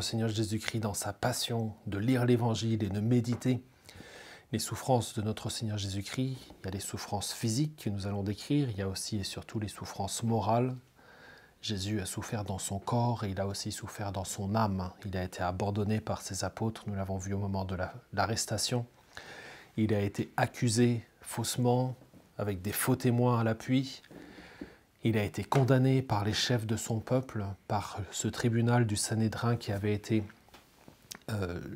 Seigneur Jésus-Christ dans sa passion, de lire l'Évangile et de méditer les souffrances de notre Seigneur Jésus-Christ. Il y a les souffrances physiques que nous allons décrire, il y a aussi et surtout les souffrances morales. Jésus a souffert dans son corps et il a aussi souffert dans son âme. Il a été abandonné par ses apôtres, nous l'avons vu au moment de l'arrestation. Il a été accusé faussement, avec des faux témoins à l'appui. Il a été condamné par les chefs de son peuple, par ce tribunal du Sanhédrin qui avait été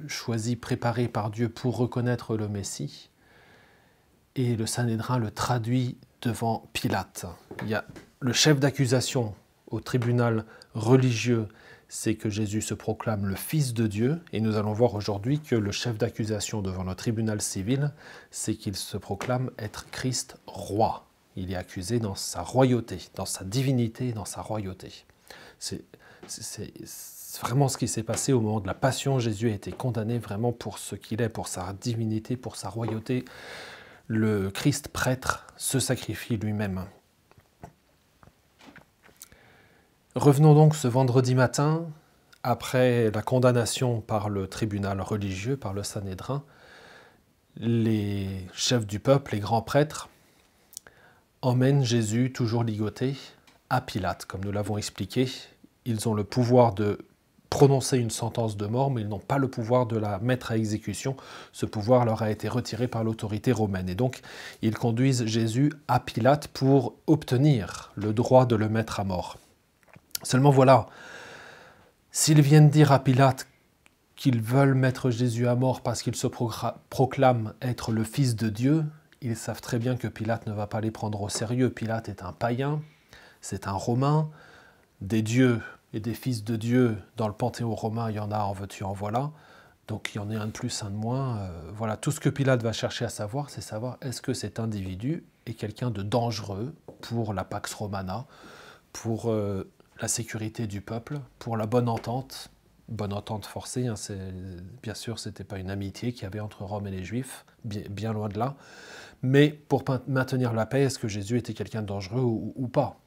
choisi, préparé par Dieu pour reconnaître le Messie. Et le Sanhédrin le traduit devant Pilate. Il y a le chef d'accusation au tribunal religieux, c'est que Jésus se proclame le Fils de Dieu. Et nous allons voir aujourd'hui que le chef d'accusation devant le tribunal civil, c'est qu'il se proclame être Christ roi. Il est accusé dans sa royauté, dans sa divinité, dans sa royauté. C'est vraiment ce qui s'est passé au moment de la Passion. Jésus a été condamné vraiment pour ce qu'il est, pour sa divinité, pour sa royauté. Le Christ prêtre se sacrifie lui-même. Revenons donc ce vendredi matin, après la condamnation par le tribunal religieux, par le Sanhédrin. Les chefs du peuple, les grands prêtres, emmènent Jésus, toujours ligoté, à Pilate. Comme nous l'avons expliqué, ils ont le pouvoir de prononcer une sentence de mort, mais ils n'ont pas le pouvoir de la mettre à exécution. Ce pouvoir leur a été retiré par l'autorité romaine. Et donc, ils conduisent Jésus à Pilate pour obtenir le droit de le mettre à mort. Seulement voilà, s'ils viennent dire à Pilate qu'ils veulent mettre Jésus à mort parce qu'il se proclame être le Fils de Dieu, ils savent très bien que Pilate ne va pas les prendre au sérieux. Pilate est un païen, c'est un Romain. Des dieux et des fils de Dieu dans le panthéon romain, il y en a, en veux-tu, en voilà. Donc il y en a un de plus, un de moins. Voilà, tout ce que Pilate va chercher à savoir, c'est savoir est-ce que cet individu est quelqu'un de dangereux pour la Pax Romana, pour la sécurité du peuple, pour la bonne entente forcée. Hein, bien sûr, ce n'était pas une amitié qu'il y avait entre Rome et les Juifs, bien loin de là. Mais pour maintenir la paix, est-ce que Jésus était quelqu'un de dangereux ou pas?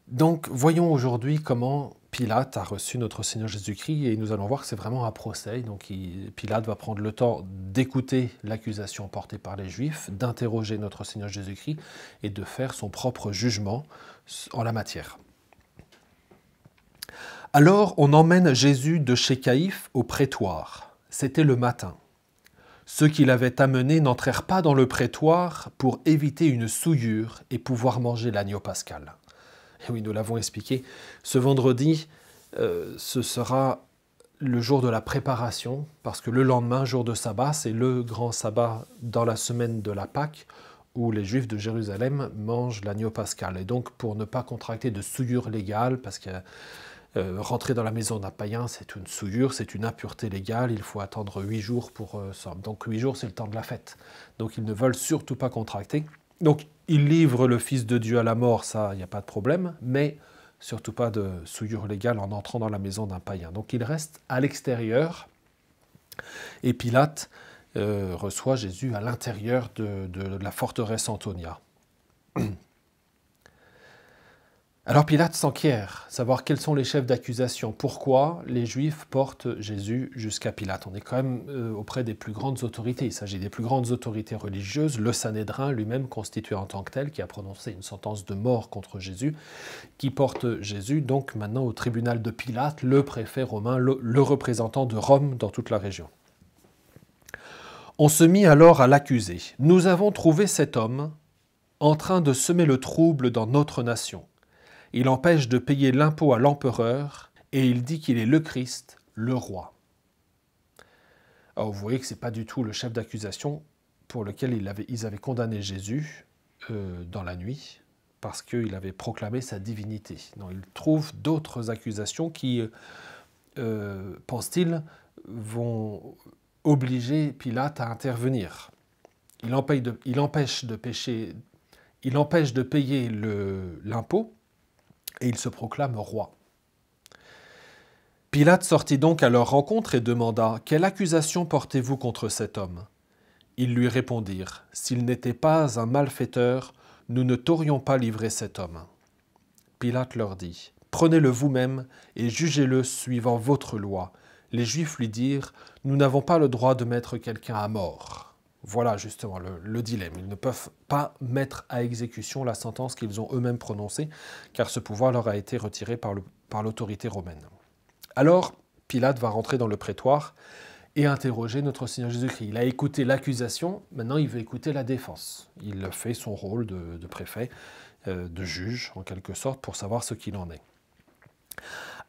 Donc, voyons aujourd'hui comment Pilate a reçu notre Seigneur Jésus-Christ et nous allons voir que c'est vraiment un procès. Donc, Pilate va prendre le temps d'écouter l'accusation portée par les Juifs, d'interroger notre Seigneur Jésus-Christ et de faire son propre jugement en la matière. Alors, on emmène Jésus de chez Caïphe au prétoire. C'était le matin. Ceux qui l'avaient amené n'entrèrent pas dans le prétoire pour éviter une souillure et pouvoir manger l'agneau pascal. Et oui, nous l'avons expliqué, ce vendredi, ce sera le jour de la préparation, parce que le lendemain, jour de sabbat, c'est le grand sabbat dans la semaine de la Pâque, où les Juifs de Jérusalem mangent l'agneau pascal. Et donc, pour ne pas contracter de souillure légale, parce que rentrer dans la maison d'un païen, c'est une souillure, c'est une impureté légale, il faut attendre 8 jours pour ça. Donc 8 jours, c'est le temps de la fête. Donc ils ne veulent surtout pas contracter. Donc ils livrent le Fils de Dieu à la mort, ça, il n'y a pas de problème, mais surtout pas de souillure légale en entrant dans la maison d'un païen. Donc ils restent à l'extérieur, et Pilate reçoit Jésus à l'intérieur de la forteresse Antonia. Alors Pilate s'enquiert, savoir quels sont les chefs d'accusation, pourquoi les Juifs portent Jésus jusqu'à Pilate. On est quand même auprès des plus grandes autorités, il s'agit des plus grandes autorités religieuses, le Sanhédrin lui-même constitué en tant que tel, qui a prononcé une sentence de mort contre Jésus, qui porte Jésus donc maintenant au tribunal de Pilate, le préfet romain, le représentant de Rome dans toute la région. On se mit alors à l'accuser. « Nous avons trouvé cet homme en train de semer le trouble dans notre nation. Il empêche de payer l'impôt à l'empereur et il dit qu'il est le Christ, le roi. » Alors vous voyez que ce n'est pas du tout le chef d'accusation pour lequel ils avaient condamné Jésus dans la nuit parce qu'il avait proclamé sa divinité. Donc, ils trouvent d'autres accusations qui, pense-t-il, vont obliger Pilate à intervenir. Il empêche de payer l'impôt, et il se proclame roi. Pilate sortit donc à leur rencontre et demanda « Quelle accusation portez-vous contre cet homme ?» Ils lui répondirent « S'il n'était pas un malfaiteur, nous ne t'aurions pas livré cet homme. » Pilate leur dit « Prenez-le vous-même et jugez-le suivant votre loi. » Les Juifs lui dirent, « Nous n'avons pas le droit de mettre quelqu'un à mort. » Voilà justement le dilemme. Ils ne peuvent pas mettre à exécution la sentence qu'ils ont eux-mêmes prononcée, car ce pouvoir leur a été retiré par l'autorité romaine. Alors, Pilate va rentrer dans le prétoire et interroger notre Seigneur Jésus-Christ. Il a écouté l'accusation, maintenant il veut écouter la défense. Il fait son rôle de préfet, de juge en quelque sorte, pour savoir ce qu'il en est.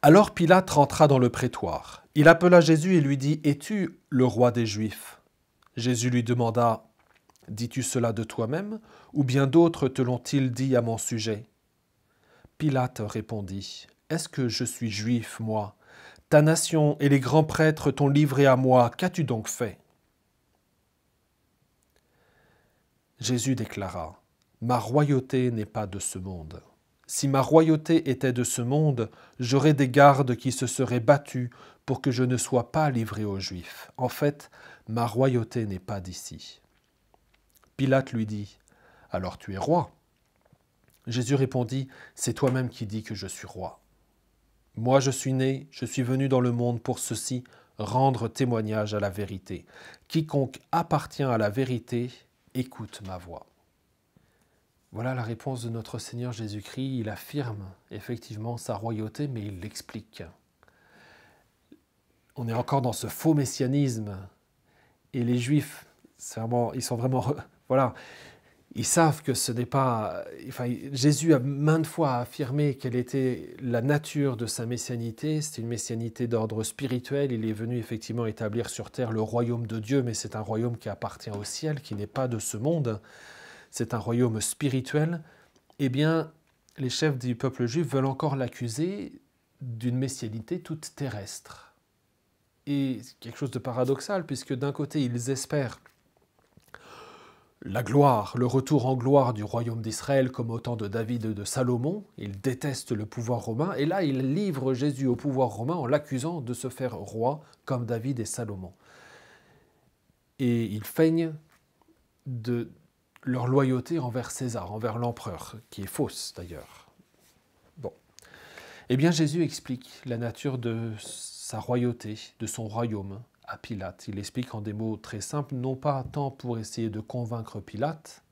Alors Pilate rentra dans le prétoire. Il appela Jésus et lui dit, « Es-tu le roi des Juifs ?» Jésus lui demanda, « Dis-tu cela de toi-même, ou bien d'autres te l'ont-ils dit à mon sujet ?» Pilate répondit, « Est-ce que je suis juif, moi ? Ta nation et les grands prêtres t'ont livré à moi, qu'as-tu donc fait ?» Jésus déclara, « Ma royauté n'est pas de ce monde. Si ma royauté était de ce monde, j'aurais des gardes qui se seraient battus pour que je ne sois pas livré aux Juifs. En fait, ma royauté n'est pas d'ici. » Pilate lui dit, « Alors tu es roi ?» Jésus répondit, « C'est toi-même qui dis que je suis roi. Moi je suis né, je suis venu dans le monde pour ceci, rendre témoignage à la vérité. Quiconque appartient à la vérité, écoute ma voix. » Voilà la réponse de notre Seigneur Jésus-Christ. Il affirme effectivement sa royauté, mais il l'explique. On est encore dans ce faux messianisme. Et les Juifs, ils sont vraiment... Voilà, ils savent que ce n'est pas... Enfin, Jésus a maintes fois affirmé quelle était la nature de sa messianité. C'est une messianité d'ordre spirituel. Il est venu effectivement établir sur terre le royaume de Dieu, mais c'est un royaume qui appartient au ciel, qui n'est pas de ce monde. C'est un royaume spirituel. Eh bien, les chefs du peuple juif veulent encore l'accuser d'une messianité toute terrestre. Et c'est quelque chose de paradoxal, puisque d'un côté, ils espèrent la gloire, le retour en gloire du royaume d'Israël comme au temps de David et de Salomon. Ils détestent le pouvoir romain. Et là, ils livrent Jésus au pouvoir romain en l'accusant de se faire roi comme David et Salomon. Et ils feignent de leur loyauté envers César, envers l'empereur, qui est fausse d'ailleurs. Bon. Eh bien, Jésus explique la nature de sa royauté, de son royaume à Pilate. Il explique en des mots très simples, non pas tant pour essayer de convaincre Pilate,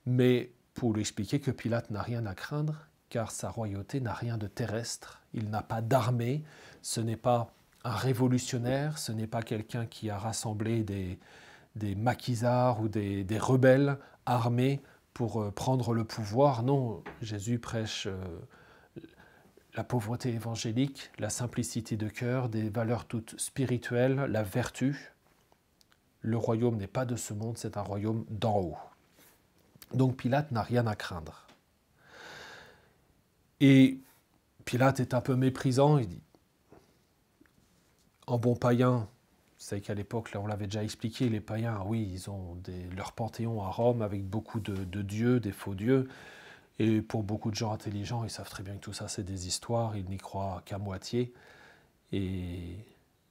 mais pour lui expliquer que Pilate n'a rien à craindre, car sa royauté n'a rien de terrestre. Il n'a pas d'armée, ce n'est pas un révolutionnaire, ce n'est pas quelqu'un qui a rassemblé des maquisards ou des rebelles armés pour prendre le pouvoir. Non, Jésus prêche la pauvreté évangélique, la simplicité de cœur, des valeurs toutes spirituelles, la vertu. Le royaume n'est pas de ce monde, c'est un royaume d'en haut. Donc Pilate n'a rien à craindre. Et Pilate est un peu méprisant, il dit, en bon païen, vous savez qu'à l'époque, là, on l'avait déjà expliqué, les païens, oui, ils ont leur panthéon à Rome avec beaucoup de dieux, des faux dieux. Et pour beaucoup de gens intelligents, ils savent très bien que tout ça, c'est des histoires, ils n'y croient qu'à moitié. Et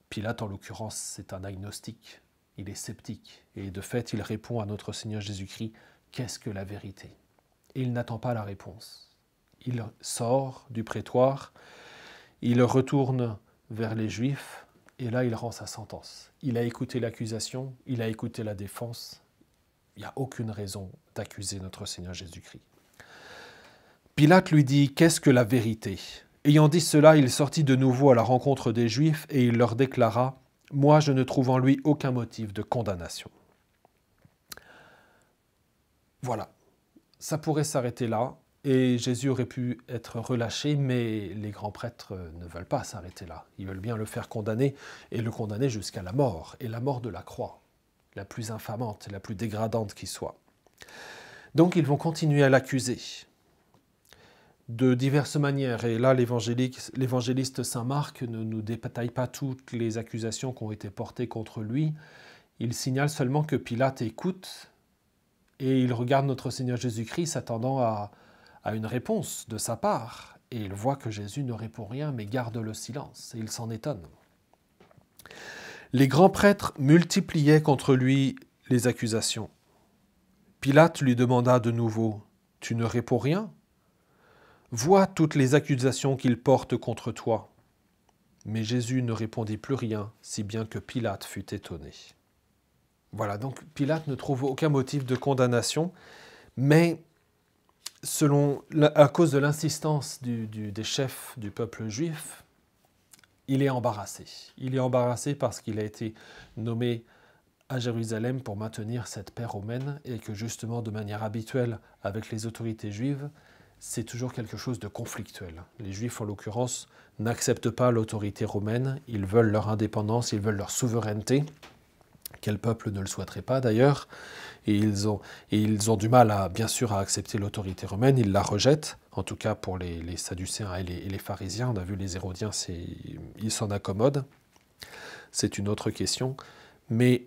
Pilate, en l'occurrence, c'est un agnostique, il est sceptique. Et de fait, il répond à notre Seigneur Jésus-Christ, « Qu'est-ce que la vérité ?» Et il n'attend pas la réponse. Il sort du prétoire, il retourne vers les Juifs, et là, il rend sa sentence. Il a écouté l'accusation, il a écouté la défense. Il n'y a aucune raison d'accuser notre Seigneur Jésus-Christ. Pilate lui dit, « Qu'est-ce que la vérité ?» Ayant dit cela, il sortit de nouveau à la rencontre des Juifs et il leur déclara, « Moi, je ne trouve en lui aucun motif de condamnation. » Voilà, ça pourrait s'arrêter là et Jésus aurait pu être relâché, mais les grands prêtres ne veulent pas s'arrêter là. Ils veulent bien le faire condamner et le condamner jusqu'à la mort, et la mort de la croix, la plus infamante, la plus dégradante qui soit. Donc ils vont continuer à l'accuser de diverses manières. Et là, l'évangéliste Saint Marc ne nous détaille pas toutes les accusations qui ont été portées contre lui. Il signale seulement que Pilate écoute et il regarde notre Seigneur Jésus-Christ s'attendant à une réponse de sa part. Et il voit que Jésus ne répond rien, mais garde le silence. Et il s'en étonne. Les grands prêtres multipliaient contre lui les accusations. Pilate lui demanda de nouveau, « Tu ne réponds rien ? Vois toutes les accusations qu'ils portent contre toi. » Mais Jésus ne répondit plus rien, si bien que Pilate fut étonné. Voilà, donc Pilate ne trouve aucun motif de condamnation, mais à cause de l'insistance des chefs du peuple juif, il est embarrassé. Il est embarrassé parce qu'il a été nommé à Jérusalem pour maintenir cette paix romaine et que justement, de manière habituelle avec les autorités juives, c'est toujours quelque chose de conflictuel. Les Juifs, en l'occurrence, n'acceptent pas l'autorité romaine, ils veulent leur indépendance, ils veulent leur souveraineté. Quel peuple ne le souhaiterait pas d'ailleurs, et ils ont du mal, bien sûr, à accepter l'autorité romaine, ils la rejettent, en tout cas pour les Sadducéens et les pharisiens, on a vu les Hérodiens, ils s'en accommodent, c'est une autre question, mais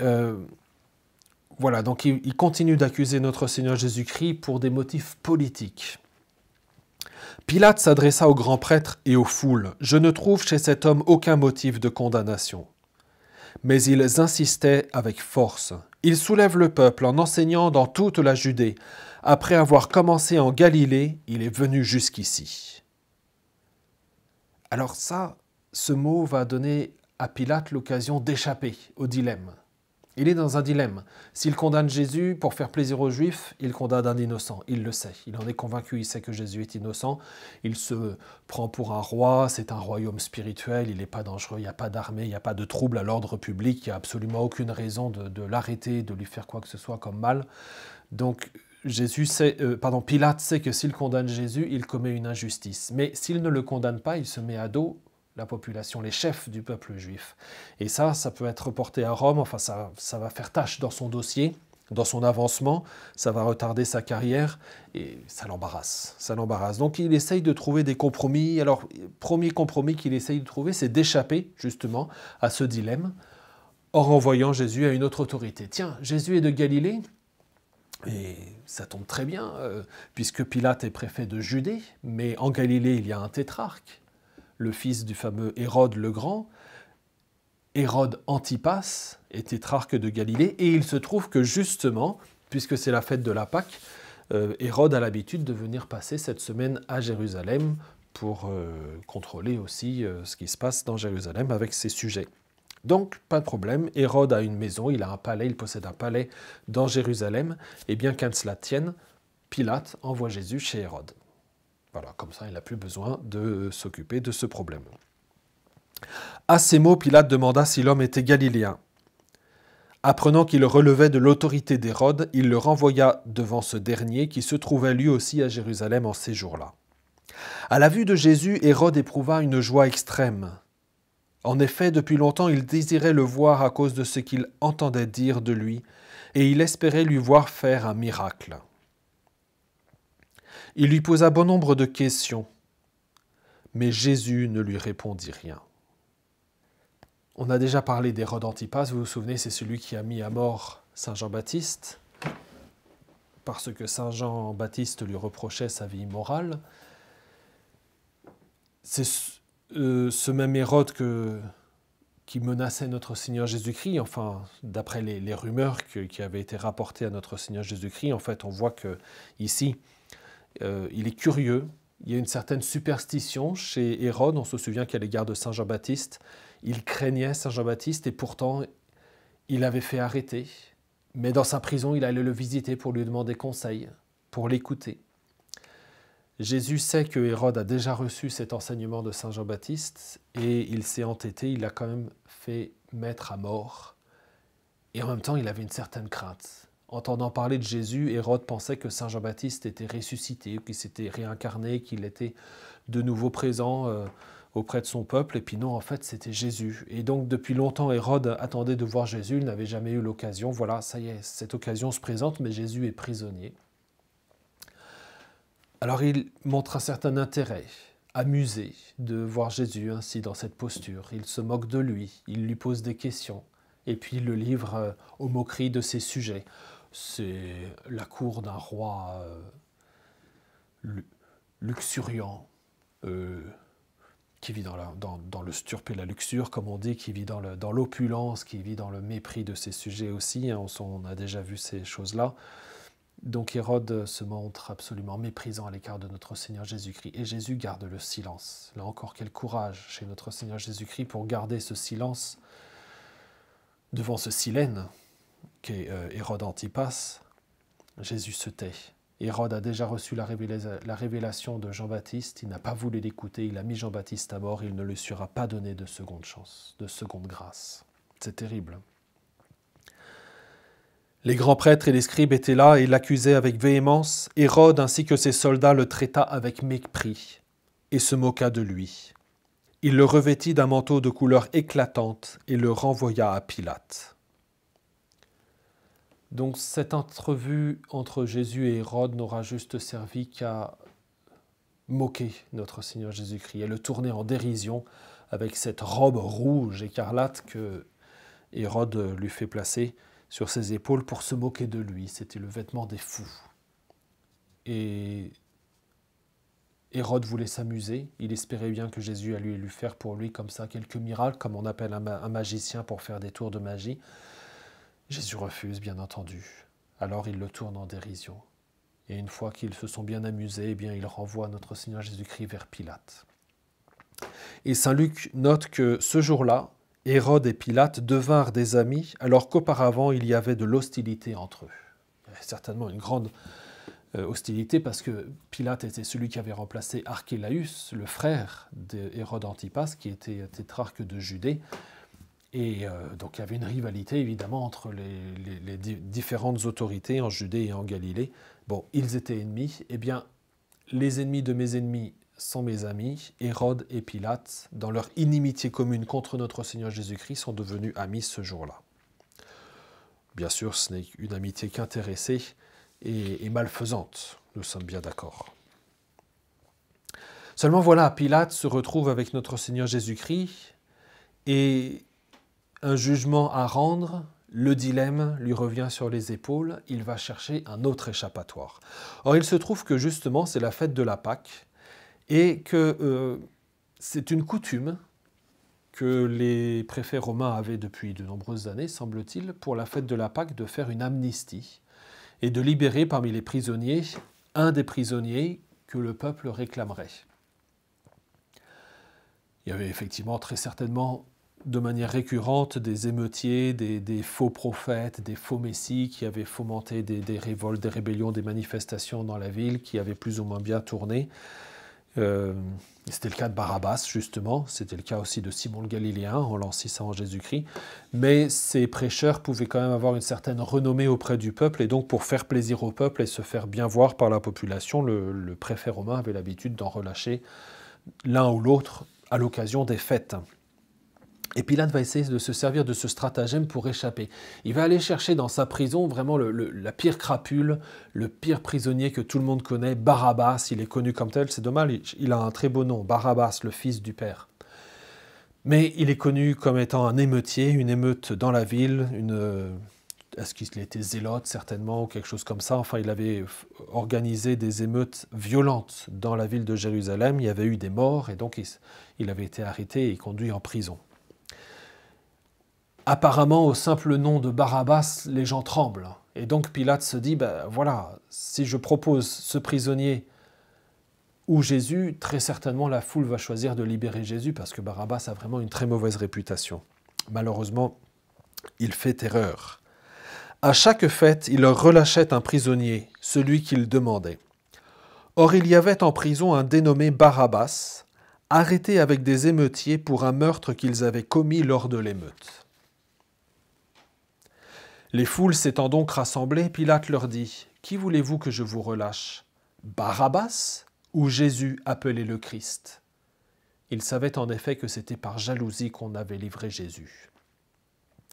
voilà, donc ils continuent d'accuser notre Seigneur Jésus-Christ pour des motifs politiques. Pilate s'adressa aux grands prêtres et aux foules, « Je ne trouve chez cet homme aucun motif de condamnation. » Mais ils insistaient avec force. Il soulève le peuple en enseignant dans toute la Judée. Après avoir commencé en Galilée, il est venu jusqu'ici. Alors ça, ce mot va donner à Pilate l'occasion d'échapper au dilemme. Il est dans un dilemme. S'il condamne Jésus pour faire plaisir aux Juifs, il condamne un innocent. Il le sait. Il en est convaincu. Il sait que Jésus est innocent. Il se prend pour un roi. C'est un royaume spirituel. Il n'est pas dangereux. Il n'y a pas d'armée. Il n'y a pas de trouble à l'ordre public. Il n'y a absolument aucune raison de l'arrêter, de lui faire quoi que ce soit comme mal. Donc, Pilate sait que s'il condamne Jésus, il commet une injustice. Mais s'il ne le condamne pas, il se met à dos la population, les chefs du peuple juif. Et ça peut être reporté à Rome, enfin ça va faire tâche dans son dossier, dans son avancement, ça va retarder sa carrière, et ça l'embarrasse. Donc il essaye de trouver des compromis. Alors, premier compromis qu'il essaye de trouver, c'est d'échapper justement à ce dilemme, en renvoyant Jésus à une autre autorité. Tiens, Jésus est de Galilée, et ça tombe très bien, puisque Pilate est préfet de Judée, mais en Galilée, il y a un tétrarque, le fils du fameux Hérode le Grand, Hérode Antipas, est tétrarque de Galilée, et il se trouve que justement, puisque c'est la fête de la Pâque, Hérode a l'habitude de venir passer cette semaine à Jérusalem pour contrôler aussi ce qui se passe dans Jérusalem avec ses sujets. Donc, pas de problème, Hérode a une maison, il a un palais, il possède un palais dans Jérusalem, et bien qu'à cela tienne, Pilate envoie Jésus chez Hérode. Voilà, comme ça, il n'a plus besoin de s'occuper de ce problème. À ces mots, Pilate demanda si l'homme était galiléen. Apprenant qu'il relevait de l'autorité d'Hérode, il le renvoya devant ce dernier qui se trouvait lui aussi à Jérusalem en ces jours-là. À la vue de Jésus, Hérode éprouva une joie extrême. En effet, depuis longtemps, il désirait le voir à cause de ce qu'il entendait dire de lui, et il espérait lui voir faire un miracle. Il lui posa bon nombre de questions, mais Jésus ne lui répondit rien. On a déjà parlé d'Hérode Antipas, vous vous souvenez, c'est celui qui a mis à mort Saint Jean-Baptiste, parce que Saint Jean-Baptiste lui reprochait sa vie immorale. C'est ce même Hérode qui menaçait notre Seigneur Jésus-Christ, enfin, d'après les rumeurs qui avaient été rapportées à notre Seigneur Jésus-Christ, en fait, on voit que ici, il est curieux, il y a une certaine superstition chez Hérode, on se souvient qu'à l'égard de Saint Jean-Baptiste, il craignait Saint Jean-Baptiste et pourtant il l'avait fait arrêter. Mais dans sa prison, il allait le visiter pour lui demander conseil, pour l'écouter. Jésus sait que Hérode a déjà reçu cet enseignement de Saint Jean-Baptiste et il s'est entêté, il l'a quand même fait mettre à mort. Et en même temps, il avait une certaine crainte. Entendant parler de Jésus, Hérode pensait que Saint Jean-Baptiste était ressuscité, qu'il s'était réincarné, qu'il était de nouveau présent auprès de son peuple. Et puis non, en fait, c'était Jésus. Et donc, depuis longtemps, Hérode attendait de voir Jésus, il n'avait jamais eu l'occasion. Voilà, ça y est, cette occasion se présente, mais Jésus est prisonnier. Alors, il montre un certain intérêt, amusé de voir Jésus ainsi dans cette posture. Il se moque de lui, il lui pose des questions. Et puis, il le livre aux moqueries de ses sujets. C'est la cour d'un roi luxuriant, qui vit dans le sturp et la luxure, comme on dit, qui vit dans l'opulence, qui vit dans le mépris de ses sujets aussi. Hein, on a déjà vu ces choses-là. Donc Hérode se montre absolument méprisant à l'écart de notre Seigneur Jésus-Christ. Et Jésus garde le silence. Là encore, quel courage chez notre Seigneur Jésus-Christ pour garder ce silence devant ce silène qu'est Hérode Antipas. Jésus se tait. Hérode a déjà reçu la révélation de Jean-Baptiste, il n'a pas voulu l'écouter, il a mis Jean-Baptiste à mort, il ne lui sera pas donné de seconde chance, de seconde grâce. C'est terrible. Les grands prêtres et les scribes étaient là et l'accusaient avec véhémence. Hérode ainsi que ses soldats le traita avec mépris et se moqua de lui. Il le revêtit d'un manteau de couleur éclatante et le renvoya à Pilate. Donc cette entrevue entre Jésus et Hérode n'aura juste servi qu'à moquer notre Seigneur Jésus-Christ et le tourner en dérision avec cette robe rouge écarlate que Hérode lui fait placer sur ses épaules pour se moquer de lui. C'était le vêtement des fous. Et Hérode voulait s'amuser. Il espérait bien que Jésus allait lui faire pour lui comme ça quelques miracles, comme on appelle un magicien pour faire des tours de magie. Jésus refuse, bien entendu. Alors il le tourne en dérision. Et une fois qu'ils se sont bien amusés, eh bien, il renvoie notre Seigneur Jésus-Christ vers Pilate. Et saint Luc note que ce jour-là, Hérode et Pilate devinrent des amis, alors qu'auparavant il y avait de l'hostilité entre eux. Il y avait certainement une grande hostilité parce que Pilate était celui qui avait remplacé Archélaüs, le frère d'Hérode Antipas, qui était tétrarque de Judée. Et donc il y avait une rivalité évidemment entre les différentes autorités en Judée et en Galilée. Bon, ils étaient ennemis. Eh bien, les ennemis de mes ennemis sont mes amis. Hérode et Pilate, dans leur inimitié commune contre notre Seigneur Jésus-Christ, sont devenus amis ce jour-là. Bien sûr, ce n'est une amitié qu'intéressée et malfaisante. Nous sommes bien d'accord. Seulement voilà, Pilate se retrouve avec notre Seigneur Jésus-Christ et un jugement à rendre, le dilemme lui revient sur les épaules, il va chercher un autre échappatoire. Or, il se trouve que justement, c'est la fête de la Pâque, et que c'est une coutume que les préfets romains avaient depuis de nombreuses années, semble-t-il, pour la fête de la Pâque, de faire une amnistie, et de libérer parmi les prisonniers un des prisonniers que le peuple réclamerait. Il y avait effectivement très certainement de manière récurrente des émeutiers, des faux prophètes, des faux messies qui avaient fomenté des révoltes, des rébellions, des manifestations dans la ville qui avaient plus ou moins bien tourné. C'était le cas de Barabbas, justement. C'était le cas aussi de Simon le Galiléen en lançant en Jésus-Christ. Mais ces prêcheurs pouvaient quand même avoir une certaine renommée auprès du peuple. Et donc, pour faire plaisir au peuple et se faire bien voir par la population, le préfet romain avait l'habitude d'en relâcher l'un ou l'autre à l'occasion des fêtes. Et Pilate va essayer de se servir de ce stratagème pour échapper. Il va aller chercher dans sa prison vraiment la pire crapule, le pire prisonnier que tout le monde connaît, Barabbas. Il est connu comme tel, c'est dommage, il a un très beau nom, Barabbas, le fils du père. Mais il est connu comme étant un émeutier, une émeute dans la ville, est-ce qu'il était zélote certainement, ou quelque chose comme ça. Enfin, il avait organisé des émeutes violentes dans la ville de Jérusalem. Il y avait eu des morts et donc il avait été arrêté et conduit en prison. Apparemment, au simple nom de Barabbas, les gens tremblent. Et donc Pilate se dit, voilà, si je propose ce prisonnier ou Jésus, très certainement la foule va choisir de libérer Jésus parce que Barabbas a vraiment une très mauvaise réputation. Malheureusement, il fait erreur. À chaque fête, il leur relâchait un prisonnier, celui qu'il demandait. Or, il y avait en prison un dénommé Barabbas, arrêté avec des émeutiers pour un meurtre qu'ils avaient commis lors de l'émeute. Les foules s'étant donc rassemblées, Pilate leur dit « Qui voulez-vous que je vous relâche ? Barabbas ou Jésus appelé le Christ ?» Il savait en effet que c'était par jalousie qu'on avait livré Jésus.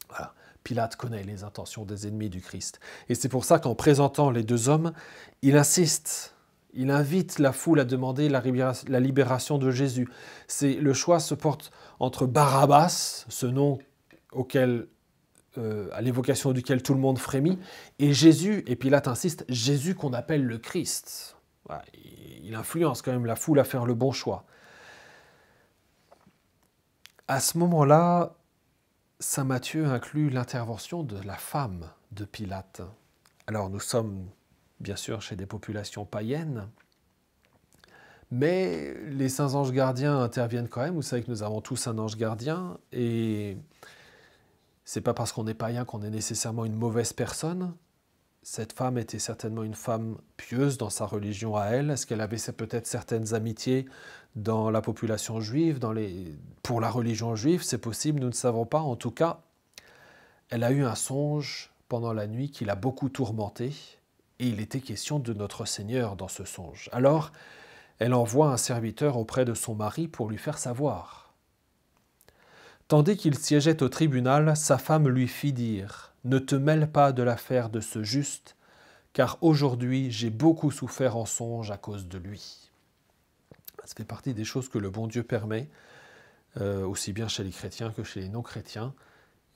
Voilà. Pilate connaît les intentions des ennemis du Christ. Et c'est pour ça qu'en présentant les deux hommes, il insiste, il invite la foule à demander la libération de Jésus. Le choix se porte entre Barabbas, ce nom à l'évocation duquel tout le monde frémit, et Jésus, et Pilate insiste, Jésus qu'on appelle le Christ. Voilà, il influence quand même la foule à faire le bon choix. À ce moment-là, saint Matthieu inclut l'intervention de la femme de Pilate. Alors nous sommes bien sûr chez des populations païennes. Mais les saints anges gardiens interviennent quand même. Vous savez que nous avons tous un ange gardien, et c'est pas parce qu'on est païen qu'on est nécessairement une mauvaise personne. Cette femme était certainement une femme pieuse dans sa religion à elle. Est-ce qu'elle avait peut-être certaines amitiés dans la population juive, pour la religion juive? C'est possible, nous ne savons pas. En tout cas, elle a eu un songe pendant la nuit qui l'a beaucoup tourmentée, et il était question de notre Seigneur dans ce songe. Alors, elle envoie un serviteur auprès de son mari pour lui faire savoir. Tandis qu'il siégeait au tribunal, sa femme lui fit dire « Ne te mêle pas de l'affaire de ce juste, car aujourd'hui j'ai beaucoup souffert en songe à cause de lui. » Ça fait partie des choses que le bon Dieu permet, aussi bien chez les chrétiens que chez les non-chrétiens.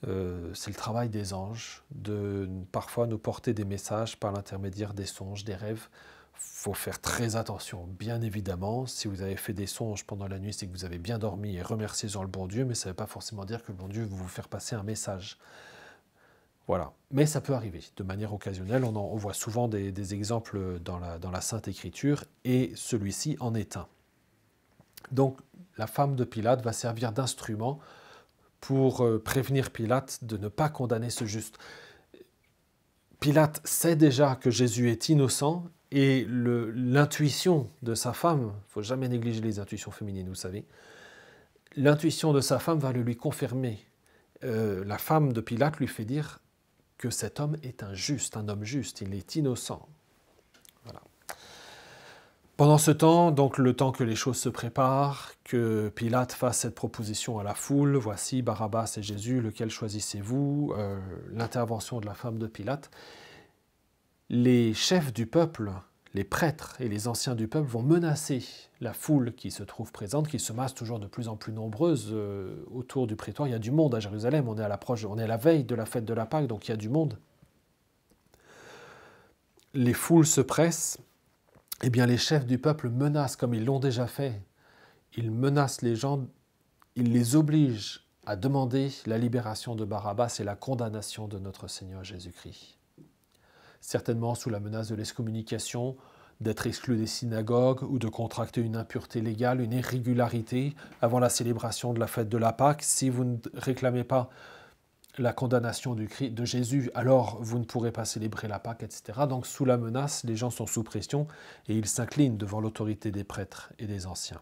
C'est le travail des anges, de parfois nous porter des messages par l'intermédiaire des songes, des rêves. Il faut faire très attention, bien évidemment. Si vous avez fait des songes pendant la nuit, c'est que vous avez bien dormi, et remerciez-en le bon Dieu, mais ça ne veut pas forcément dire que le bon Dieu va vous faire passer un message. Voilà. Mais ça peut arriver de manière occasionnelle. On voit souvent des exemples dans la Sainte Écriture, et celui-ci en est un. Donc, la femme de Pilate va servir d'instrument pour prévenir Pilate de ne pas condamner ce juste. Pilate sait déjà que Jésus est innocent, et l'intuition de sa femme, il ne faut jamais négliger les intuitions féminines, vous savez, l'intuition de sa femme va le lui confirmer. La femme de Pilate lui fait dire que cet homme est un homme juste, il est innocent. Voilà. Pendant ce temps, donc le temps que les choses se préparent, que Pilate fasse cette proposition à la foule, voici Barabbas et Jésus, lequel choisissez-vous? L'intervention de la femme de Pilate. Les chefs du peuple, les prêtres et les anciens du peuple vont menacer la foule qui se trouve présente, qui se masse toujours de plus en plus nombreuse autour du prétoire. Il y a du monde à Jérusalem, on est à la veille de la fête de la Pâque, donc il y a du monde. Les foules se pressent. Eh bien, les chefs du peuple menacent, comme ils l'ont déjà fait. Ils menacent les gens, ils les obligent à demander la libération de Barabbas et la condamnation de notre Seigneur Jésus-Christ. Certainement sous la menace de l'excommunication, d'être exclu des synagogues ou de contracter une impureté légale, une irrégularité avant la célébration de la fête de la Pâque. Si vous ne réclamez pas la condamnation de Jésus, alors vous ne pourrez pas célébrer la Pâque, etc. Donc sous la menace, les gens sont sous pression et ils s'inclinent devant l'autorité des prêtres et des anciens.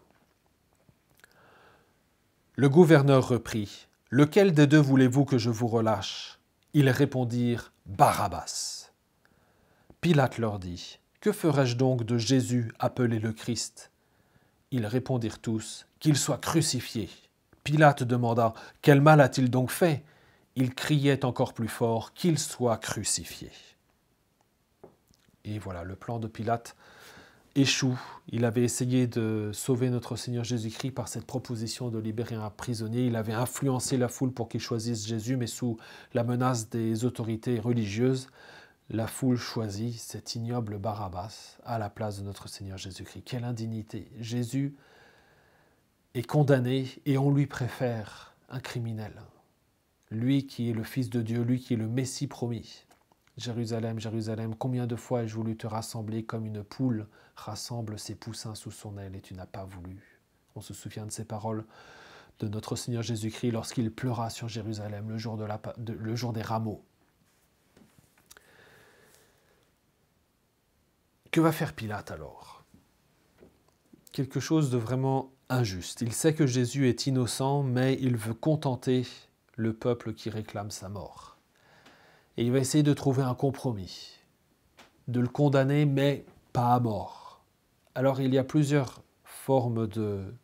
Le gouverneur reprit « Lequel des deux voulez-vous que je vous relâche ?» Ils répondirent « Barabbas ». Pilate leur dit « Que ferai-je donc de Jésus appelé le Christ ?» Ils répondirent tous « Qu'il soit crucifié ». Pilate demanda « Quel mal a-t-il donc fait ?» Il criait encore plus fort qu'il soit crucifié. Et voilà, le plan de Pilate échoue. Il avait essayé de sauver notre Seigneur Jésus-Christ par cette proposition de libérer un prisonnier. Il avait influencé la foule pour qu'il choisisse Jésus, mais sous la menace des autorités religieuses, la foule choisit cet ignoble Barabbas à la place de notre Seigneur Jésus-Christ. Quelle indignité! Jésus est condamné et on lui préfère un criminel. Lui qui est le Fils de Dieu, lui qui est le Messie promis. Jérusalem, Jérusalem, combien de fois ai-je voulu te rassembler comme une poule rassemble ses poussins sous son aile et tu n'as pas voulu. On se souvient de ces paroles de notre Seigneur Jésus-Christ lorsqu'il pleura sur Jérusalem le jour des rameaux. Que va faire Pilate alors? Quelque chose de vraiment injuste. Il sait que Jésus est innocent, mais il veut contenter le peuple qui réclame sa mort. Et il va essayer de trouver un compromis, de le condamner, mais pas à mort. Alors il y a plusieurs formes de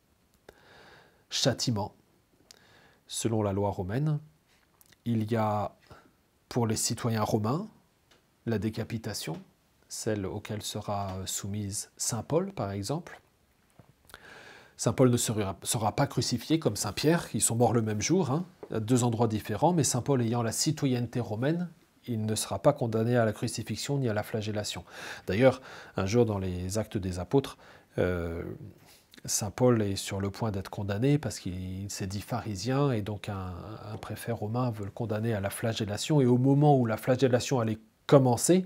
châtiment selon la loi romaine. Il y a pour les citoyens romains la décapitation, celle auquel sera soumise Saint Paul par exemple. Saint Paul ne sera pas crucifié comme Saint Pierre, ils sont morts le même jour, à deux endroits différents, mais Saint Paul ayant la citoyenneté romaine, il ne sera pas condamné à la crucifixion ni à la flagellation. D'ailleurs, un jour dans les Actes des Apôtres, Saint Paul est sur le point d'être condamné parce qu'il s'est dit pharisien et donc un préfet romain veut le condamner à la flagellation. Et au moment où la flagellation allait commencer,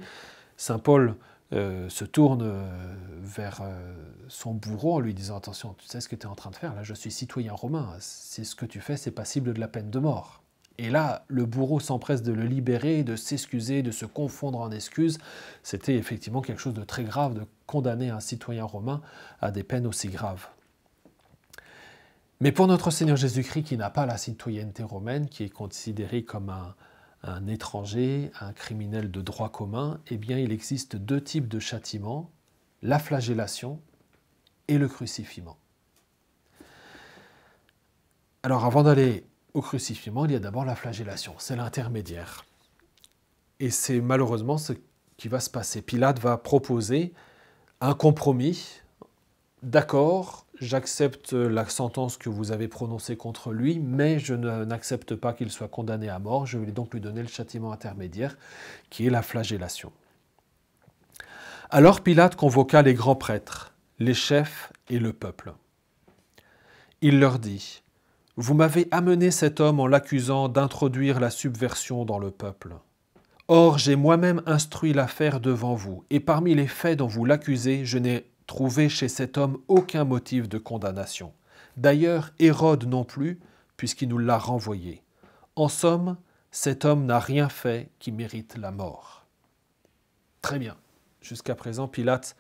Saint Paul se tourne vers son bourreau en lui disant « Attention, tu sais ce que tu es en train de faire, là je suis citoyen romain, c'est ce que tu fais, c'est passible de la peine de mort. » Et là, le bourreau s'empresse de le libérer, de s'excuser, de se confondre en excuses. C'était effectivement quelque chose de très grave de condamner un citoyen romain à des peines aussi graves. Mais pour notre Seigneur Jésus-Christ, qui n'a pas la citoyenneté romaine, qui est considéré comme un étranger, un criminel de droit commun, eh bien il existe deux types de châtiments, la flagellation et le crucifiement. Alors avant d'aller au crucifiement, il y a d'abord la flagellation, c'est l'intermédiaire. Et c'est malheureusement ce qui va se passer. Pilate va proposer un compromis. D'accord, j'accepte la sentence que vous avez prononcée contre lui, mais je n'accepte pas qu'il soit condamné à mort. Je vais donc lui donner le châtiment intermédiaire, qui est la flagellation. Alors Pilate convoqua les grands prêtres, les chefs et le peuple. Il leur dit : « Vous m'avez amené cet homme en l'accusant d'introduire la subversion dans le peuple. Or, j'ai moi-même instruit l'affaire devant vous, et parmi les faits dont vous l'accusez, je n'ai trouvé chez cet homme aucun motif de condamnation. D'ailleurs, Hérode non plus, puisqu'il nous l'a renvoyé. En somme, cet homme n'a rien fait qui mérite la mort. » Très bien. Jusqu'à présent, Pilate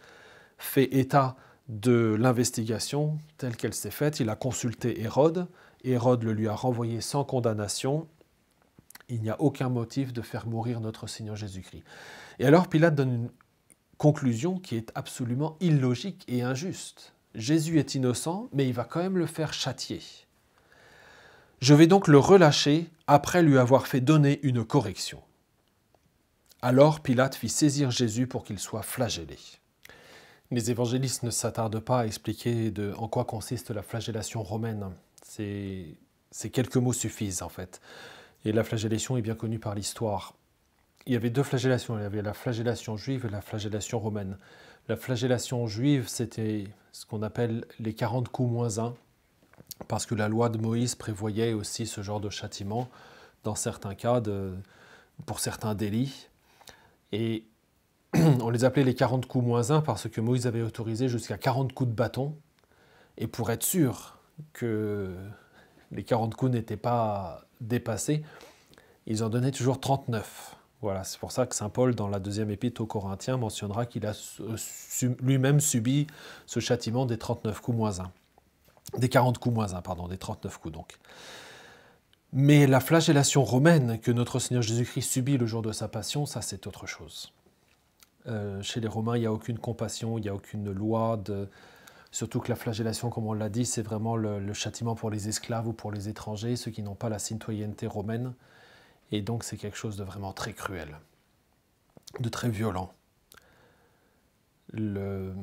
fait état de l'investigation telle qu'elle s'est faite. Il a consulté Hérode. Hérode le lui a renvoyé sans condamnation. Il n'y a aucun motif de faire mourir notre Seigneur Jésus-Christ. Et alors Pilate donne une conclusion qui est absolument illogique et injuste. Jésus est innocent, mais il va quand même le faire châtier. Je vais donc le relâcher après lui avoir fait donner une correction. Alors Pilate fit saisir Jésus pour qu'il soit flagellé. Les évangélistes ne s'attardent pas à expliquer en quoi consiste la flagellation romaine. Ces quelques mots suffisent en fait. Et la flagellation est bien connue par l'histoire. Il y avait deux flagellations, il y avait la flagellation juive et la flagellation romaine. La flagellation juive, c'était ce qu'on appelle les 40 coups moins 1, parce que la loi de Moïse prévoyait aussi ce genre de châtiment dans certains cas, pour certains délits. Et on les appelait les 40 coups moins 1 parce que Moïse avait autorisé jusqu'à 40 coups de bâton. Et pour être sûr que les 40 coups n'étaient pas dépassés, ils en donnaient toujours 39. Voilà, c'est pour ça que saint Paul, dans la deuxième épître aux Corinthiens, mentionnera qu'il a lui-même subi ce châtiment des 39 coups moins 1. Des 40 coups moins 1, pardon, des 39 coups donc. Mais la flagellation romaine que notre Seigneur Jésus-Christ subit le jour de sa passion, ça c'est autre chose. Chez les Romains, il n'y a aucune compassion, il n'y a aucune loi surtout que la flagellation, comme on l'a dit, c'est vraiment le châtiment pour les esclaves ou pour les étrangers, ceux qui n'ont pas la citoyenneté romaine. Et donc c'est quelque chose de vraiment très cruel, de très violent. La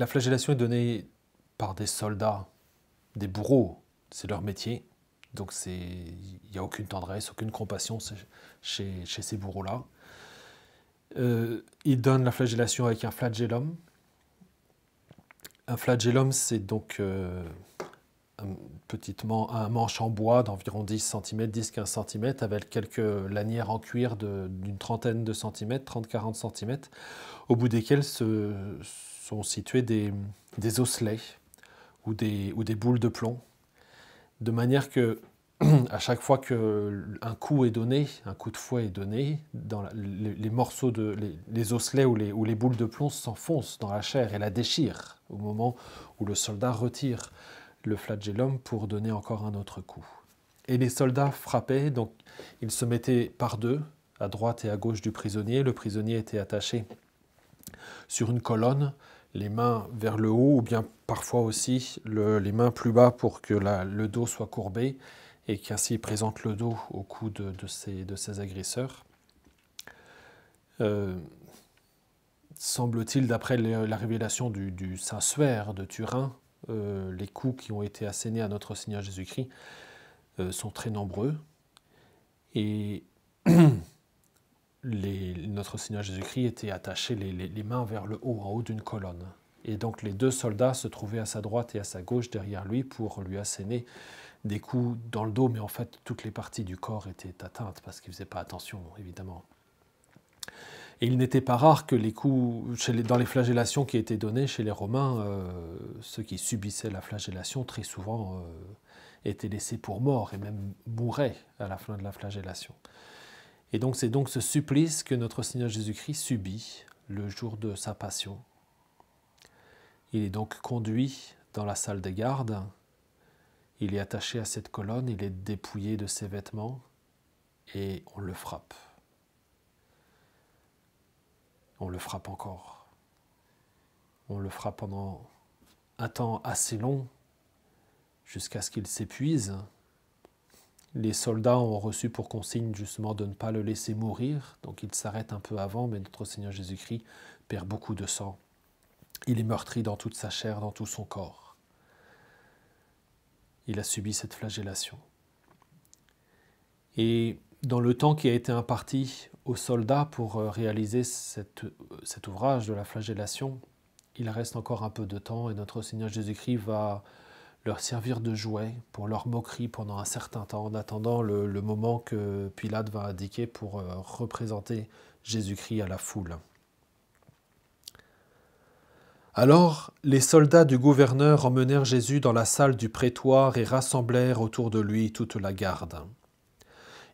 flagellation est donnée par des soldats, des bourreaux, c'est leur métier. Donc il n'y a aucune tendresse, aucune compassion chez ces bourreaux-là. Ils donnent la flagellation avec un flagellum. Un flagellum, c'est donc un manche en bois d'environ 10 cm, 10-15 cm, avec quelques lanières en cuir d'une trentaine de centimètres, 30-40 cm, au bout desquels sont situés des osselets ou des boules de plomb, de manière que à chaque fois qu'un coup est donné, un coup de fouet est donné, les morceaux les osselets ou les boules de plomb s'enfoncent dans la chair et la déchirent au moment où le soldat retire le flagellum pour donner encore un autre coup. Et les soldats frappaient, donc ils se mettaient par deux, à droite et à gauche du prisonnier. Le prisonnier était attaché sur une colonne, les mains vers le haut, ou bien parfois aussi les mains plus bas pour que le dos soit courbé, et qu'ainsi il présente le dos au cou de ses agresseurs. Semble-t-il, d'après la révélation du Saint-Suaire de Turin, les coups qui ont été assénés à notre Seigneur Jésus-Christ sont très nombreux. Et notre Seigneur Jésus-Christ était attaché les mains vers le haut, en haut d'une colonne. Et donc les deux soldats se trouvaient à sa droite et à sa gauche derrière lui pour lui asséner des coups dans le dos, mais en fait toutes les parties du corps étaient atteintes parce qu'il ne faisait pas attention, évidemment. Et il n'était pas rare que les coups, dans les flagellations qui étaient données chez les Romains, ceux qui subissaient la flagellation, très souvent, étaient laissés pour morts et même mouraient à la fin de la flagellation. Et donc c'est donc ce supplice que notre Seigneur Jésus-Christ subit le jour de sa passion. Il est donc conduit dans la salle des gardes, il est attaché à cette colonne, il est dépouillé de ses vêtements et on le frappe. On le frappe encore. On le frappe pendant un temps assez long, jusqu'à ce qu'il s'épuise. Les soldats ont reçu pour consigne justement de ne pas le laisser mourir, donc il s'arrête un peu avant, mais notre Seigneur Jésus-Christ perd beaucoup de sang. Il est meurtri dans toute sa chair, dans tout son corps. Il a subi cette flagellation. Et dans le temps qui a été imparti aux soldats pour réaliser cet ouvrage de la flagellation, il reste encore un peu de temps et notre Seigneur Jésus-Christ va leur servir de jouet pour leur moquerie pendant un certain temps, en attendant le moment que Pilate va indiquer pour représenter Jésus-Christ à la foule. Alors, les soldats du gouverneur emmenèrent Jésus dans la salle du prétoire et rassemblèrent autour de lui toute la garde.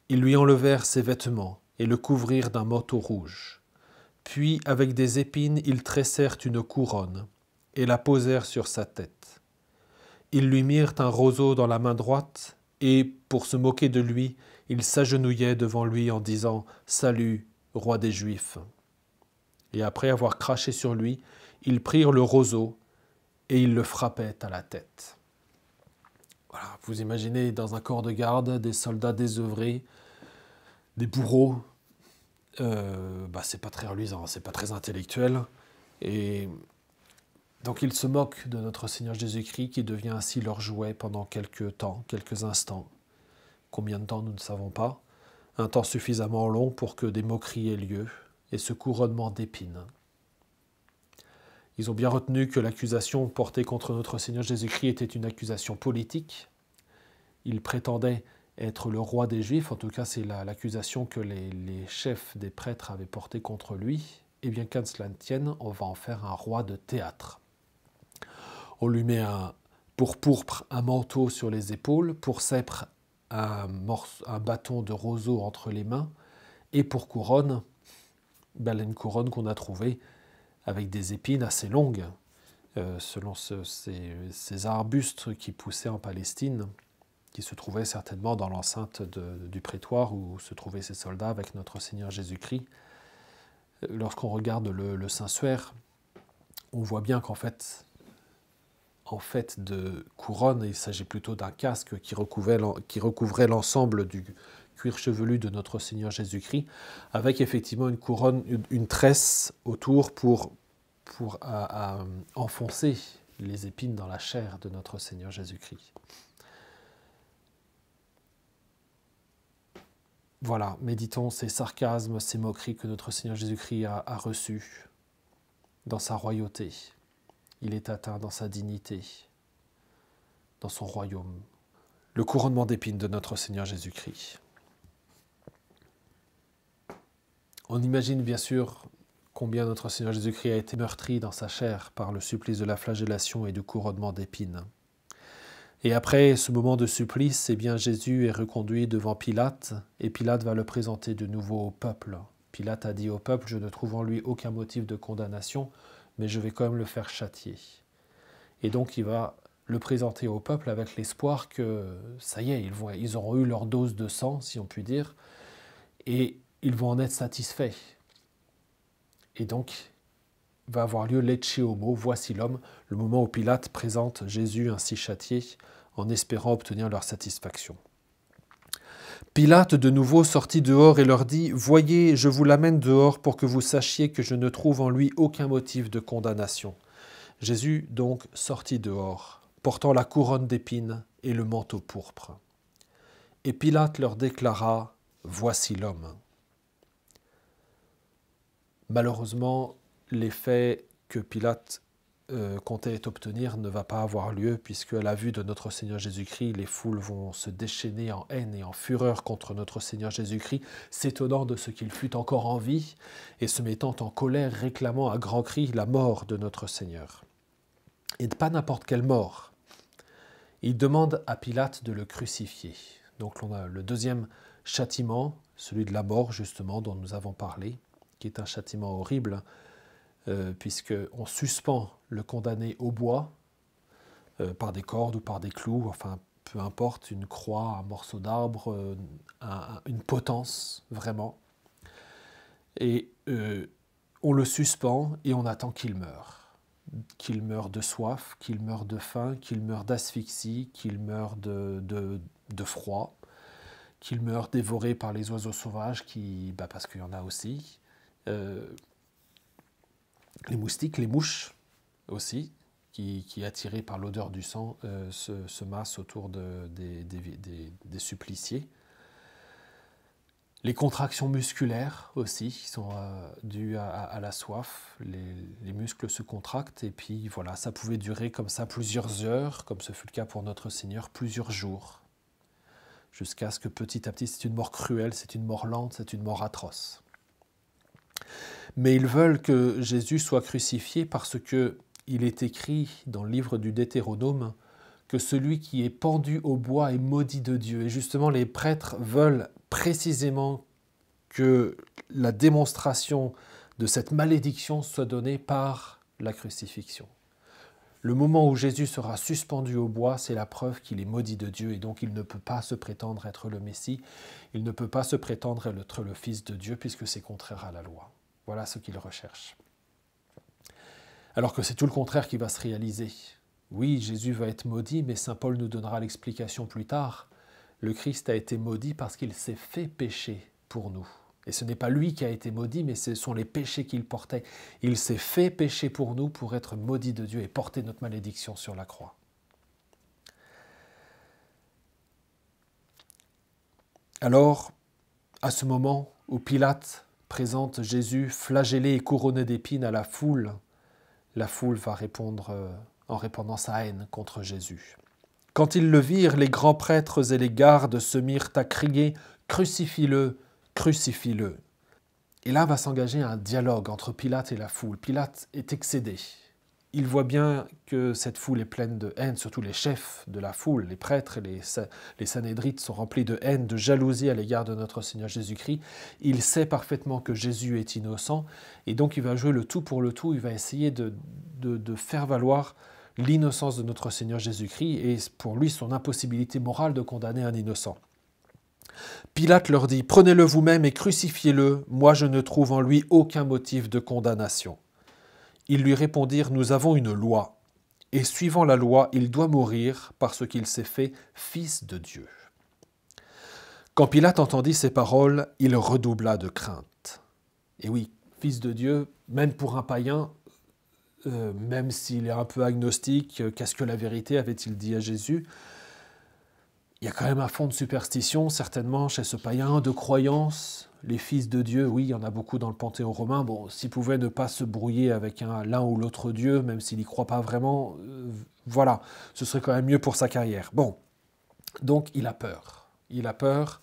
Ils lui enlevèrent ses vêtements et le couvrirent d'un manteau rouge. Puis, avec des épines, ils tressèrent une couronne et la posèrent sur sa tête. Ils lui mirent un roseau dans la main droite et, pour se moquer de lui, ils s'agenouillaient devant lui en disant « Salut, roi des Juifs !» Et après avoir craché sur lui, ils prirent le roseau et ils le frappaient à la tête. Voilà, vous imaginez dans un corps de garde des soldats désœuvrés, des bourreaux, c'est pas très reluisant, c'est pas très intellectuel. Et donc ils se moquent de notre Seigneur Jésus-Christ qui devient ainsi leur jouet pendant quelques temps, quelques instants. Combien de temps, nous ne savons pas. Un temps suffisamment long pour que des moqueries aient lieu et ce couronnement d'épines. Ils ont bien retenu que l'accusation portée contre notre Seigneur Jésus-Christ était une accusation politique. Ils prétendaient être le roi des Juifs, en tout cas c'est l'accusation que les chefs des prêtres avaient portée contre lui. Et bien qu'à cela ne tienne, on va en faire un roi de théâtre. On lui met pour pourpre un manteau sur les épaules, pour sceptre un bâton de roseau entre les mains, et pour couronne, une couronne qu'on a trouvée avec des épines assez longues, selon ces arbustes qui poussaient en Palestine, qui se trouvaient certainement dans l'enceinte du prétoire où se trouvaient ces soldats avec notre Seigneur Jésus-Christ. Lorsqu'on regarde le Saint-Suaire, on voit bien qu'en fait de couronne, il s'agit plutôt d'un casque qui recouvrait l'ensemble du cuir chevelu de notre Seigneur Jésus-Christ, avec effectivement une couronne, une tresse autour pour enfoncer les épines dans la chair de notre Seigneur Jésus-Christ. Voilà, méditons ces sarcasmes, ces moqueries que notre Seigneur Jésus-Christ a reçus dans sa royauté. Il est atteint dans sa dignité, dans son royaume. Le couronnement d'épines de notre Seigneur Jésus-Christ. On imagine bien sûr combien notre Seigneur Jésus-Christ a été meurtri dans sa chair par le supplice de la flagellation et du couronnement d'épines. Et après ce moment de supplice, Jésus est reconduit devant Pilate, et Pilate va le présenter de nouveau au peuple. Pilate a dit au peuple, je ne trouve en lui aucun motif de condamnation, mais je vais quand même le faire châtier. Et donc il va le présenter au peuple avec l'espoir que, ça y est, ils auront eu leur dose de sang, si on peut dire, et ils vont en être satisfaits. Et donc, va avoir lieu l'Ecce Homo, voici l'homme, le moment où Pilate présente Jésus ainsi châtié, en espérant obtenir leur satisfaction. Pilate de nouveau sortit dehors et leur dit « Voyez, je vous l'amène dehors pour que vous sachiez que je ne trouve en lui aucun motif de condamnation. » Jésus donc sortit dehors, portant la couronne d'épines et le manteau pourpre. Et Pilate leur déclara « Voici l'homme. » Malheureusement, les faits que Pilate comptait obtenir ne va pas avoir lieu, puisque à la vue de notre Seigneur Jésus-Christ, les foules vont se déchaîner en haine et en fureur contre notre Seigneur Jésus-Christ, s'étonnant de ce qu'il fût encore en vie, et se mettant en colère, réclamant à grands cris la mort de notre Seigneur. Et pas n'importe quelle mort. Il demande à Pilate de le crucifier. Donc on a le deuxième châtiment, celui de la mort justement, dont nous avons parlé, qui est un châtiment horrible, puisqu'on suspend le condamné au bois, par des cordes ou par des clous, enfin peu importe, une croix, un morceau d'arbre, une potence, vraiment. Et on le suspend et on attend qu'il meure de soif, qu'il meure de faim, qu'il meure d'asphyxie, qu'il meure de froid, qu'il meure dévoré par les oiseaux sauvages, parce qu'il y en a aussi, les moustiques, les mouches aussi, qui attirés par l'odeur du sang, se massent autour des suppliciés. Les contractions musculaires aussi, qui sont dues à la soif. Les muscles se contractent et puis voilà, ça pouvait durer comme ça plusieurs heures, comme ce fut le cas pour notre Seigneur, plusieurs jours, jusqu'à ce que petit à petit, c'est une mort cruelle, c'est une mort lente, c'est une mort atroce. Mais ils veulent que Jésus soit crucifié parce que il est écrit dans le livre du Deutéronome que celui qui est pendu au bois est maudit de Dieu. Et justement, les prêtres veulent précisément que la démonstration de cette malédiction soit donnée par la crucifixion. Le moment où Jésus sera suspendu au bois, c'est la preuve qu'il est maudit de Dieu et donc il ne peut pas se prétendre être le Messie, il ne peut pas se prétendre être le Fils de Dieu puisque c'est contraire à la loi. Voilà ce qu'il recherche. Alors que c'est tout le contraire qui va se réaliser. Oui, Jésus va être maudit, mais saint Paul nous donnera l'explication plus tard. Le Christ a été maudit parce qu'il s'est fait pécher pour nous. Et ce n'est pas lui qui a été maudit, mais ce sont les péchés qu'il portait. Il s'est fait pécher pour nous, pour être maudit de Dieu et porter notre malédiction sur la croix. Alors, à ce moment où Pilate présente Jésus flagellé et couronné d'épines à la foule va répondre en répandant sa haine contre Jésus. Quand ils le virent, les grands prêtres et les gardes se mirent à crier « Crucifie-le, crucifie-le ». Et là va s'engager un dialogue entre Pilate et la foule. Pilate est excédé. Il voit bien que cette foule est pleine de haine, surtout les chefs de la foule, les prêtres et les Sanhédrites sont remplis de haine, de jalousie à l'égard de notre Seigneur Jésus-Christ. Il sait parfaitement que Jésus est innocent et donc il va jouer le tout pour le tout, il va essayer de faire valoir l'innocence de notre Seigneur Jésus-Christ et pour lui son impossibilité morale de condamner un innocent. Pilate leur dit « Prenez-le vous-même et crucifiez-le, moi je ne trouve en lui aucun motif de condamnation. » Ils lui répondirent « Nous avons une loi, et suivant la loi, il doit mourir parce qu'il s'est fait fils de Dieu. » Quand Pilate entendit ces paroles, il redoubla de crainte. Et oui, fils de Dieu, même pour un païen, même s'il est un peu agnostique, qu'est-ce que la vérité, avait-il dit à Jésus ? Il y a quand même un fond de superstition, certainement, chez ce païen, de croyance. Les fils de Dieu, oui, il y en a beaucoup dans le Panthéon romain. Bon, s'il pouvait ne pas se brouiller avec l'un ou l'autre Dieu, même s'il n'y croit pas vraiment, voilà, ce serait quand même mieux pour sa carrière. Bon, donc il a peur. Il a peur.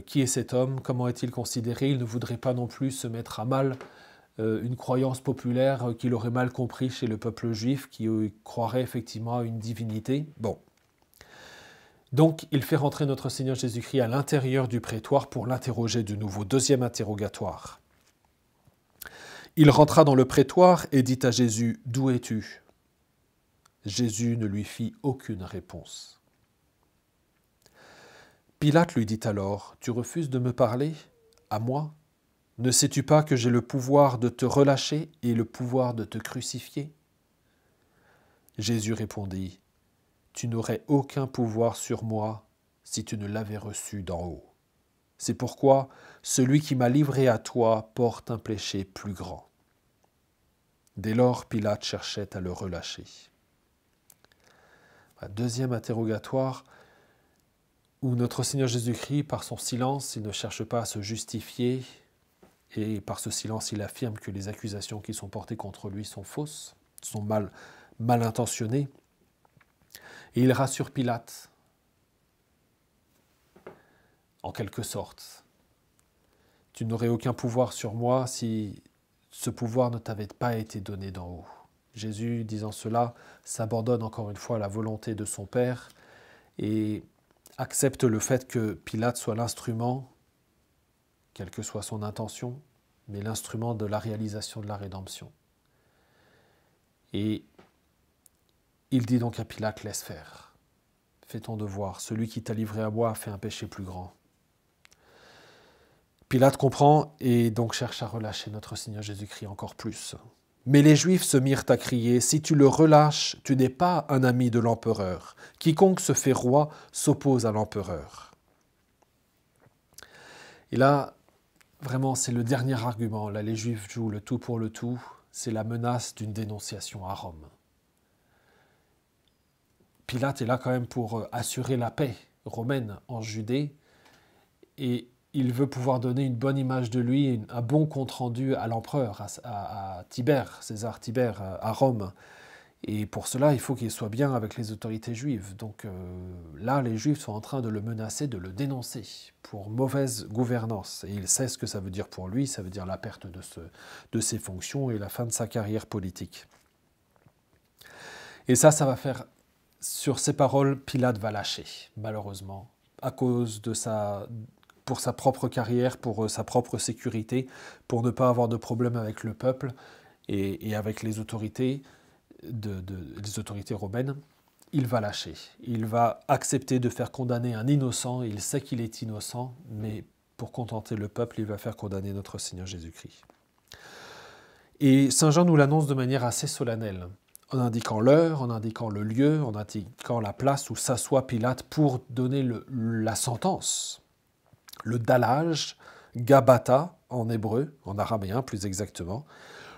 Qui est cet homme? Comment est-il considéré? Il ne voudrait pas non plus se mettre à mal une croyance populaire qu'il aurait mal compris chez le peuple juif, qui croirait effectivement à une divinité. Bon. Donc, il fait rentrer notre Seigneur Jésus-Christ à l'intérieur du prétoire pour l'interroger de nouveau. Deuxième interrogatoire. Il rentra dans le prétoire et dit à Jésus « D'où es-tu » Jésus ne lui fit aucune réponse. Pilate lui dit alors « Tu refuses de me parler, à moi? Ne sais-tu pas que j'ai le pouvoir de te relâcher et le pouvoir de te crucifier ?» Jésus répondit « Tu n'aurais aucun pouvoir sur moi si tu ne l'avais reçu d'en haut. C'est pourquoi celui qui m'a livré à toi porte un péché plus grand. » Dès lors, Pilate cherchait à le relâcher. Deuxième interrogatoire, où notre Seigneur Jésus-Christ, par son silence, il ne cherche pas à se justifier, et par ce silence, il affirme que les accusations qui sont portées contre lui sont fausses. sont mal intentionnés. Et il rassure Pilate, en quelque sorte. Tu n'aurais aucun pouvoir sur moi si ce pouvoir ne t'avait pas été donné d'en haut. Jésus, disant cela, s'abandonne encore une fois à la volonté de son Père et accepte le fait que Pilate soit l'instrument, quelle que soit son intention, mais l'instrument de la réalisation de la rédemption. Et il dit donc à Pilate, laisse faire, fais ton devoir, celui qui t'a livré à moi a fait un péché plus grand. Pilate comprend et donc cherche à relâcher notre Seigneur Jésus-Christ encore plus. Mais les Juifs se mirent à crier, « Si tu le relâches, tu n'es pas un ami de l'empereur. Quiconque se fait roi s'oppose à l'empereur. » Et là, vraiment, c'est le dernier argument. Là, les Juifs jouent le tout pour le tout. C'est la menace d'une dénonciation à Rome. Pilate est là quand même pour assurer la paix romaine en Judée et il veut pouvoir donner une bonne image de lui, un bon compte-rendu à l'empereur, à Tibère, César Tibère, à Rome. Et pour cela, il faut qu'il soit bien avec les autorités juives. Donc là, les Juifs sont en train de le menacer, de le dénoncer pour mauvaise gouvernance. Et il sait ce que ça veut dire pour lui, ça veut dire la perte de ses fonctions et la fin de sa carrière politique. Et ça va faire... Sur ces paroles, Pilate va lâcher, malheureusement, à cause de pour sa propre carrière, pour sa propre sécurité, pour ne pas avoir de problème avec le peuple et avec les autorités, les autorités romaines. Il va lâcher. Il va accepter de faire condamner un innocent. Il sait qu'il est innocent, mais pour contenter le peuple, il va faire condamner notre Seigneur Jésus-Christ. Et Saint Jean nous l'annonce de manière assez solennelle, en indiquant l'heure, en indiquant le lieu, en indiquant la place où s'assoit Pilate pour donner la sentence. Le dallage, Gabbatha en hébreu, en araméen plus exactement,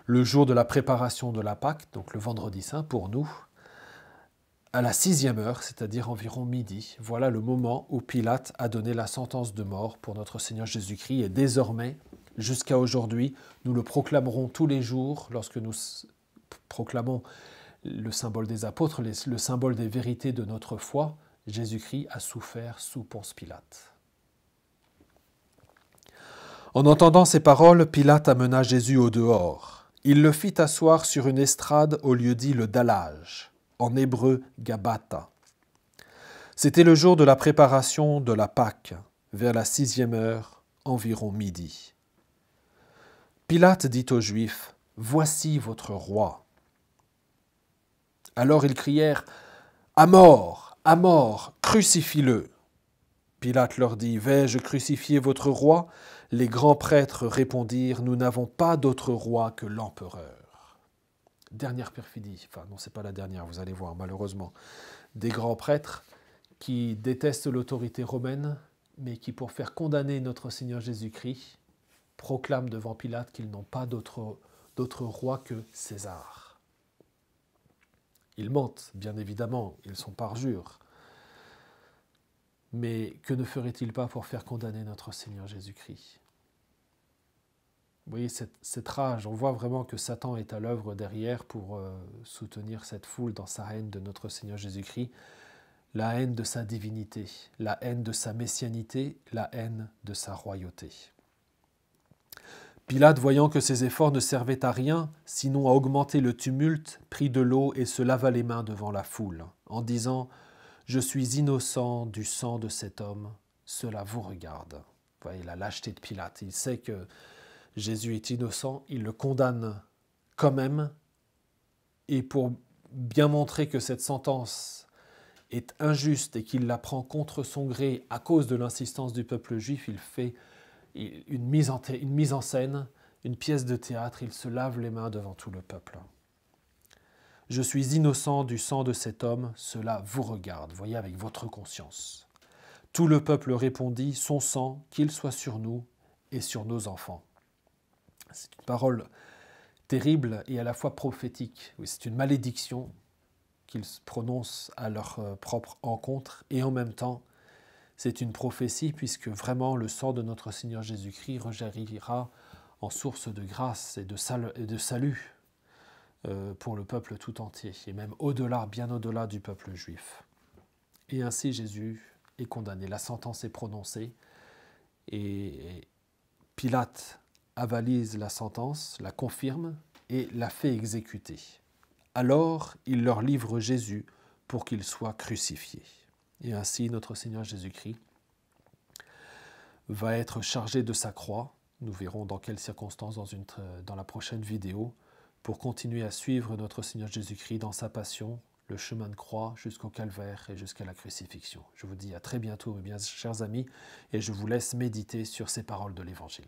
le jour de la préparation de la Pâque, donc le vendredi saint pour nous, à la 6e heure, c'est-à-dire environ midi. Voilà le moment où Pilate a donné la sentence de mort pour notre Seigneur Jésus-Christ. Et désormais, jusqu'à aujourd'hui, nous le proclamerons tous les jours lorsque nous proclamons le symbole des apôtres, le symbole des vérités de notre foi. Jésus-Christ a souffert sous Ponce Pilate. En entendant ces paroles, Pilate amena Jésus au dehors. Il le fit asseoir sur une estrade au lieu dit le dallage, en hébreu Gabbatha. C'était le jour de la préparation de la Pâque, vers la 6e heure, environ midi. Pilate dit aux Juifs, « Voici votre roi. » Alors ils crièrent, « À mort, crucifie-le » Pilate leur dit, « Vais-je crucifier votre roi ?» Les grands prêtres répondirent, « Nous n'avons pas d'autre roi que l'empereur. » Dernière perfidie, enfin non, c'est pas la dernière, vous allez voir, malheureusement. Des grands prêtres qui détestent l'autorité romaine, mais qui, pour faire condamner notre Seigneur Jésus-Christ, proclament devant Pilate qu'ils n'ont pas d'autre roi que César. Ils mentent, bien évidemment, ils sont parjures. Mais que ne ferait-il pas pour faire condamner notre Seigneur Jésus-Christ? Vous voyez, cette rage, on voit vraiment que Satan est à l'œuvre derrière pour soutenir cette foule dans sa haine de notre Seigneur Jésus-Christ, la haine de sa divinité, la haine de sa messianité, la haine de sa royauté. Pilate, voyant que ses efforts ne servaient à rien, sinon à augmenter le tumulte, prit de l'eau et se lava les mains devant la foule, en disant « Je suis innocent du sang de cet homme, cela vous regarde. » Vous voyez la lâcheté de Pilate. Il sait que Jésus est innocent, il le condamne quand même, et pour bien montrer que cette sentence est injuste et qu'il la prend contre son gré à cause de l'insistance du peuple juif, il fait une mise en scène, une pièce de théâtre, il se lave les mains devant tout le peuple. « Je suis innocent du sang de cet homme, cela vous regarde, voyez avec votre conscience. » Tout le peuple répondit, « Son sang, qu'il soit sur nous et sur nos enfants. » C'est une parole terrible et à la fois prophétique. Oui, c'est une malédiction qu'ils prononcent à leur propre encontre et en même temps, c'est une prophétie puisque vraiment le sang de notre Seigneur Jésus-Christ rejaillira en source de grâce et de salut pour le peuple tout entier, et même au-delà, bien au-delà du peuple juif. Et ainsi Jésus est condamné, la sentence est prononcée, et Pilate avalise la sentence, la confirme et la fait exécuter. Alors il leur livre Jésus pour qu'il soit crucifié. Et ainsi notre Seigneur Jésus-Christ va être chargé de sa croix. Nous verrons dans quelles circonstances dans la prochaine vidéo, pour continuer à suivre notre Seigneur Jésus-Christ dans sa passion, le chemin de croix jusqu'au calvaire et jusqu'à la crucifixion. Je vous dis à très bientôt, mes bien chers amis, et je vous laisse méditer sur ces paroles de l'Évangile.